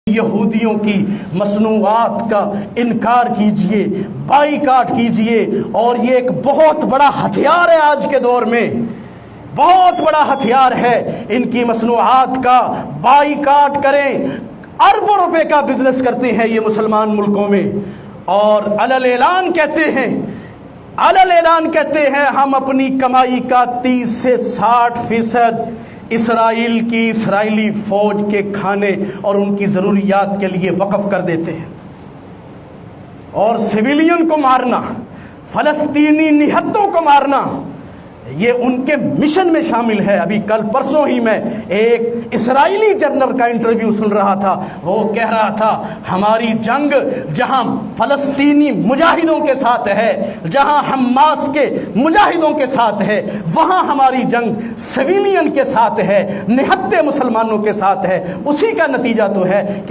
یہودیوں کی مصنوعات کا انکار کیجئے، بائیکاٹ کیجئے، اور یہ ایک بہت بڑا ہتھیار ہے آج کے دور میں، بہت بڑا ہتھیار ہے، ان کی مصنوعات کا بائیکاٹ کریں۔ اربوں روپے کا بزنس کرتے ہیں یہ مسلمان ملکوں میں، اور علل اعلان کہتے ہیں ہم اپنی کمائی کا 30 سے 60% اسرائیل کی اسرائیلی فوج کے کھانے اور ان کی ضروریات کے لیے وقف کر دیتے ہیں۔ اور سویلین کو مارنا، فلسطینی نہتوں کو مارنا، یہ ان کے مشن میں شامل ہے۔ ابھی کل پرسوں ہی میں ایک اسرائیلی جنرل کا انٹرویو سن رہا تھا، وہ کہہ رہا تھا ہماری جنگ جہاں فلسطینی مجاہدوں کے ساتھ ہے، جہاں حماس کے مجاہدوں کے ساتھ ہے، وہاں ہماری جنگ سویلین کے ساتھ ہے، نہتے مسلمانوں کے ساتھ ہے۔ اسی کا نتیجہ تو ہے کہ